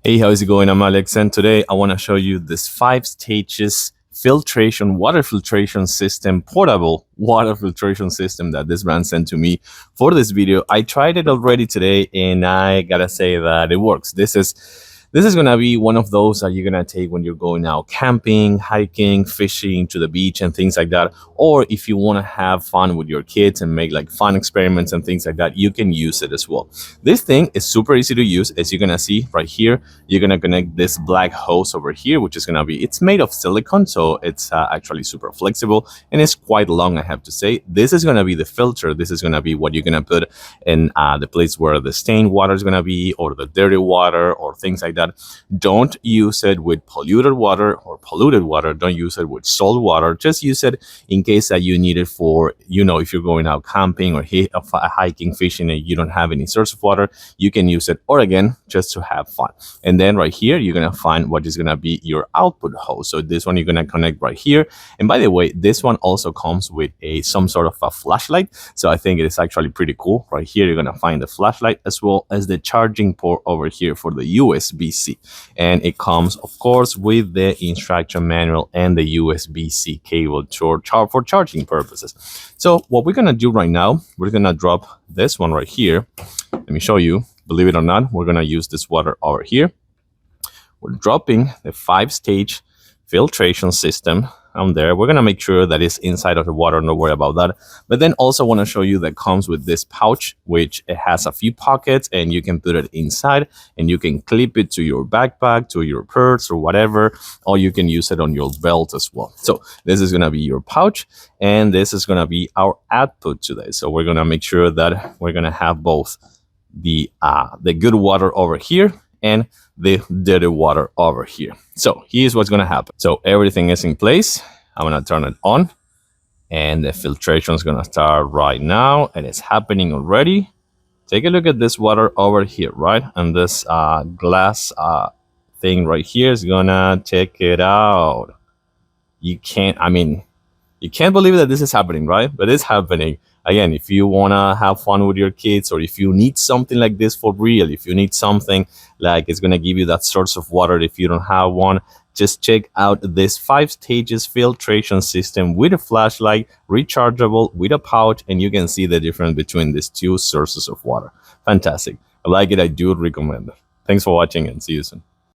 Hey, how's it going? I'm Alex, and today I want to show you this 5 stages filtration, water filtration system, portable water filtration system that this brand sent to me for this video. I tried it already today, and I gotta say that it works. This is gonna be one of those that you're gonna take when you're going out camping, hiking, fishing to the beach and things like that. Or if you wanna have fun with your kids and make like fun experiments and things like that, you can use it as well. This thing is super easy to use. As you're gonna see right here, you're gonna connect this black hose over here, which is gonna be, it's made of silicone, so it's actually super flexible and it's quite long, I have to say. This is gonna be the filter. This is gonna be what you're gonna put in the place where the stained water is gonna be, or the dirty water, or things like that. Don't use it with polluted water or polluted water. Don't use it with salt water. Just use it in case that you need it for, if you're going out camping or hiking, fishing, and you don't have any source of water, you can use it, or again, just to have fun. And then right here, you're gonna find what is gonna be your output hose. So this one you're gonna connect right here. And by the way, this one also comes with some sort of a flashlight. So I think it is actually pretty cool. Right here, you're gonna find the flashlight as well as the charging port over here for the USB-C. And it comes, of course, with the instruction manual and the USB-C cable for charging purposes. So what we're gonna do right now, we're gonna drop this one right here. Let me show you. Believe it or not, we're gonna use this water over here. We're dropping the 5-stage filtration system on there. We're gonna make sure that it's inside of the water, no worry about that. But then also want to show you that comes with this pouch, which it has a few pockets, and you can put it inside and you can clip it to your backpack, to your purse or whatever, or you can use it on your belt as well. So this is gonna be your pouch, and this is gonna be our output today. So we're gonna make sure that we're gonna have both the good water over here and the dirty water over here. So here's what's gonna happen. So everything is in place. I'm gonna turn it on, and the filtration is gonna start right now, and it's happening already. Take a look at this water over here, right? And this glass thing right here is gonna take it out. You can't believe that this is happening, right? But it's happening. Again, if you want to have fun with your kids, or if you need something like this for real, if you need something like it's going to give you that source of water if you don't have one, just check out this 5-stages filtration system with a flashlight, rechargeable, with a pouch, and you can see the difference between these two sources of water. Fantastic. I like it. I do recommend it. Thanks for watching, and see you soon.